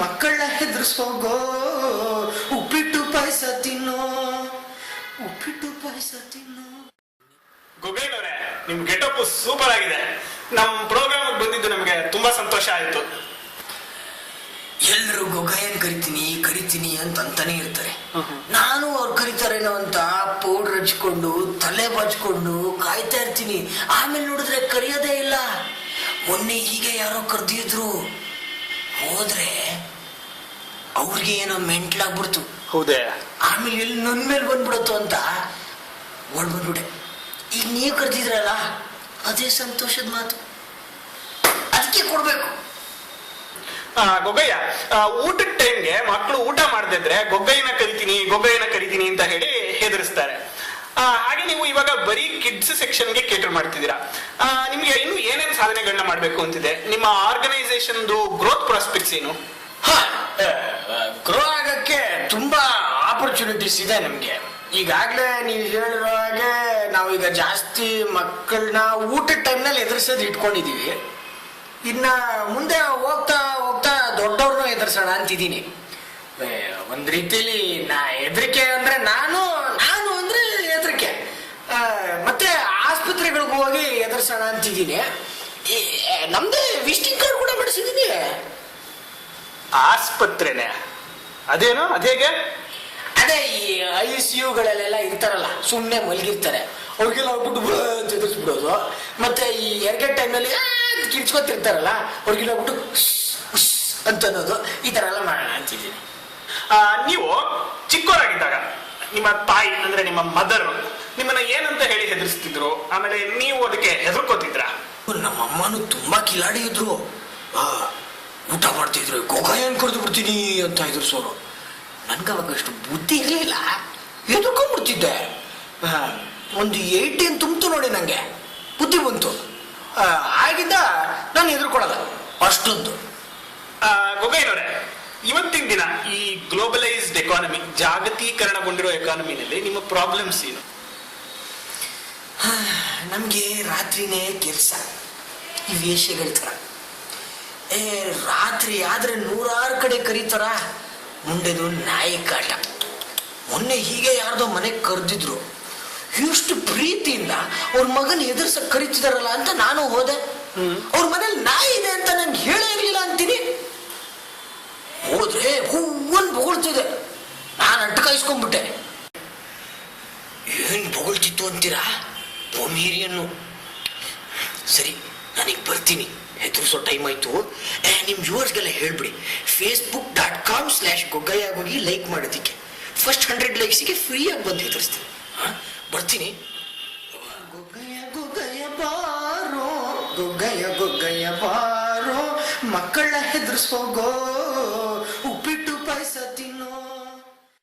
ಮಕ್ಕಳ ಹೆದರ್ಸೋಗೋ ಉಪ್ಪಿಟ್ಟು ಪಾಯಸ ತಿನ್ನೋ ಉಪ್ಪಿಟ್ಟು ಪಾಯಸ ತಿನ್ನೋ. ಗುಗೈನವ್ರೆ, ನಿಮ್ ಗೆಟಪ್ ಸೂಪರ್ ಆಗಿದೆ. ನಮ್ ಪ್ರೋಗ್ರಾಮ್ ಬಂದಿದ್ದು ನಮ್ಗೆ ತುಂಬಾ ಸಂತೋಷ ಆಯ್ತು. ಎಲ್ರು ಗೊಗಾಯನ್ ಕರಿತೀನಿ ಅಂತಾನೆ ಇರ್ತಾರೆ. ನಾನು ಅವ್ರು ಕರಿತಾರೇನೋ ಅಂತ ಪೌಡರ್ ಹಚ್ಕೊಂಡು ತಲೆ ಬಚ್ಕೊಂಡು ಕಾಯ್ತಾ ಇರ್ತೀನಿ. ಆಮೇಲೆ ನೋಡಿದ್ರೆ ಕರಿಯೋದೇ ಇಲ್ಲ. ಮೊನ್ನೆ ಹೀಗೆ ಯಾರೋ ಕರ್ದಿದ್ರು, ಹೋದ್ರೆ ಅವ್ರಿಗೆ ಏನೋ ಮೆಂಟ್ಲಾಗ್ಬಿಡ್ತು. ಹೌದೇ? ಆಮೇಲೆ ಎಲ್ಲಿ ನನ್ ಮೇಲೆ ಬಂದ್ಬಿಡತ್ತು ಅಂತ ಓಡ್ ಬಂದ್ಬಿಟ್ಟೆ. ಈಗ ನೀವು ಕರ್ದಿದ್ರಲ್ಲ, ಅದೇ ಸಂತೋಷದ ಮಾತು, ಅದಕ್ಕೆ ಕೊಡ್ಬೇಕು. ಗೊಗ್ಗಯ್ಯ, ಊಟದ ಟೈಮ್ಗೆ ಮಕ್ಕಳು ಊಟ ಮಾಡದಿದ್ರೆ ಗೊಗ್ಗಯ್ಯನ ಕರಿತೀನಿ ಅಂತ ಹೇಳಿ ಹೆದರಿಸ್ತಾರೆ. ಹಾಗೆ ನೀವು ಇವಾಗ ಬರೀ ಕಿಡ್ಸ್ ಸೆಕ್ಷನ್ಗೆ ಕೇಟರ್ ಮಾಡ್ತಿದ್ದೀರಾ. ನಿಮ್ಗೆ ಇನ್ನು ಏನೇನು ಸಾಧನೆಗಳನ್ನ ಮಾಡ್ಬೇಕು ಅಂತಿದೆ? ನಿಮ್ಮ ಆರ್ಗನೈಸೇಷನ್ ಗ್ರೋತ್ ಪ್ರಾಸ್ಪೆಕ್ಟ್ಸ್ ಏನು? ಗ್ರೋ ಆಗಕ್ಕೆ ತುಂಬಾ ಆಪರ್ಚುನಿಟೀಸ್ ಇದೆ ನಮ್ಗೆ. ಈಗಾಗ್ಲೇ ನೀವು ಹೇಳಿರೋ ಹಾಗೆ ನಾವೀಗ ಜಾಸ್ತಿ ಮಕ್ಕಳನ್ನ ಊಟದ ಟೈಮ್ನಲ್ಲಿ ಎದುರಿಸೋದು ಇಟ್ಕೊಂಡಿದೀವಿ. ಇನ್ನ ಮುಂದೆ ಹೋಗ್ತಾ ಹೋಗ್ತಾ ದೊಡ್ಡವ್ರನ್ನೂ ಎದುರಿಸೋಣ ಅಂತಿದ್ದೀನಿ. ಒಂದ್ ರೀತಿಲಿ ಹೆದರಿಕೆ ಅಂದ್ರೆ ನಾನು ಅಂದ್ರೆ ಹೆದರಿಕೆ. ಮತ್ತೆ ಆಸ್ಪತ್ರೆಗಳಿಗೆ ಹೋಗಿ ಎದುರಿಸೋಣ ಅಂತಿದ್ದೀನಿ. ನಮ್ದೇ ವಿಸಿಟಿಂಗ್ ಕಾರ್ಡ್ ಕೂಡ ಮಾಡಿಸಿದ್ದೀನಿ. ಆಸ್ಪತ್ರೆನೆ? ಅದೇನು? ಅದೇಗೆ? ಅದೇ ಈ ICUಗಳಲ್ಲೆಲ್ಲ ಇರ್ತಾರಲ್ಲ, ಸುಮ್ಮನೆ ಮಲಗಿರ್ತಾರೆ, ಅವ್ರಿಗೆಲ್ಲ ಹೋಗ್ಬಿಟ್ಟು ಅಂತ ಎದುರಿಸ್ಬಿಡೋದು. ಮತ್ತೆ ಈ ಹೆರಿಗೆ ಟೈಮ್ನಲ್ಲಿ ಕಿರ್ಚ್ಕೊತಿರ್ತಾರಲ್ಲ, ಅವ್ರಿಗೆಲ್ಲ ಹೋಗ್ಬಿಟ್ಟು ಅಂತ ಅನ್ನೋದು, ಈ ತರ ಎಲ್ಲ ಮಾಡೋಣ ಅಂತಿದ್ದೀನಿ. ನೀವು ಚಿಕ್ಕವರಾಗಿದ್ದಾಗ ನಿಮ್ಮ ತಾಯಿ ಅಂದ್ರೆ ನಿಮ್ಮ ಮದರ್ ನಿಮ್ಮನ್ನ ಏನಂತ ಹೇಳಿ ಹೆದರ್ಸ್ತಿದ್ರು? ಆಮೇಲೆ ನೀವು ಅದಕ್ಕೆ ಹೆದರ್ಕೋತಿದ್ರ? ನಮ್ಮಮ್ಮನು ತುಂಬಾ ಕಿಲಾಡಿ ಇದ್ರು. ಊಟ ಮಾಡ್ತಿದ್ರು, ಗೊಗಾಯನ್ ಕರೆದು ಬಿಡ್ತೀನಿ ಅಂತ ಹೆದರ್ಸೋರು. ನನ್ಗೆ ಅವಾಗ ಅಷ್ಟು ಬುದ್ಧಿ ಇರಲಿಲ್ಲ, ಎದುರ್ಕೊಂಡ್ಬಿಡ್ತಿದ್ದೆ. ಒಂದು 18 ತುಂಬಿತು ನೋಡಿ, ನಂಗೆ ಬುದ್ಧಿ ಬಂತು. ಆಗಿಂದ ನಾನು ಎದುರ್ಕೊಳಲ್ಲ ಅಷ್ಟೊಂದು. ಗೊಗೈನವ್ರೆ, ಇವತ್ತಿನ ದಿನ ಈ ಗ್ಲೋಬಲೈಸ್ಡ್ ಎಕಾನಮಿ, ಜಾಗತೀಕರಣಗೊಂಡಿರೋ ಎಕಾನಮಿನಲ್ಲಿ ನಿಮ್ಮ ಪ್ರಾಬ್ಲಮ್ಸ್ ಏನು? ನಮ್ಗೆ ರಾತ್ರಿನೇ ಕೆಲಸ, ಈ ವೇಷಗಳ ಥರ. ರಾತ್ರಿ ಆದ್ರೆ 100 ಕಡೆ ಕರೀತಾರ. ಮುಂದೆದು ನಾಯಿ ಕಾಟ. ಮೊನ್ನೆ ಹೀಗೆ ಯಾರ್ದೋ ಮನೆಗೆ ಕರೆದಿದ್ರು. ಇಷ್ಟು ಪ್ರೀತಿಯಿಂದ ಅವ್ರ ಮಗನ ಎದುರ್ಸಕ್ ಕರೀತಿದಾರಲ್ಲ ಅಂತ ನಾನು ಹೋದೆ. ಅವ್ರ ಮನೇಲಿ ನಾಯಿ ಇದೆ ಅಂತ ನಂಗೆ ಹೇಳೇ ಇರ್ಲಿಲ್ಲ ಅಂತೀನಿ. ಹೋದ್ರೆ ಹೂವನ್ ಬೊಗಳ್ತಿದೆ. ನಾನು ಅಟ್ಟಕಾಯಿಸ್ಕೊಂಡ್ಬಿಟ್ಟೆ. ಏನ್ ಬೊಗಳ್ತಿತ್ತು ಅಂತೀರಾ? ಹಿರಿಯನ್ನು. ಸರಿ, ನಾನೀಗ ಬರ್ತೀನಿ, ಹೆದರ್ಸೋ ಟೈಮ್ ಆಯ್ತು. ನಿಮ್ ವ್ಯೂವರ್ಸ್ಗೆಲ್ಲ ಹೇಳ್ಬಿಡಿ, facebook.com/ಗೊಗ್ಗಯ್ಯ ಹೋಗಿ ಲೈಕ್ ಮಾಡೋದಿಕ್ಕೆ. ಫಸ್ಟ್ 100 ಲೈಕ್ಸಿಗೆ ಫ್ರೀಯಾಗಿ ಬಂದು ಹೆದರ್ಸ್ತೀನಿ. ಬರ್ತೀನಿ. ಗೊಗ್ಗಯ್ಯ ಬಾರೋ, ಗೊಗ್ಗಯ್ಯ ಬಾರೋ, ಮಕ್ಕಳ ಹೆದರ್ಸೋಗೋ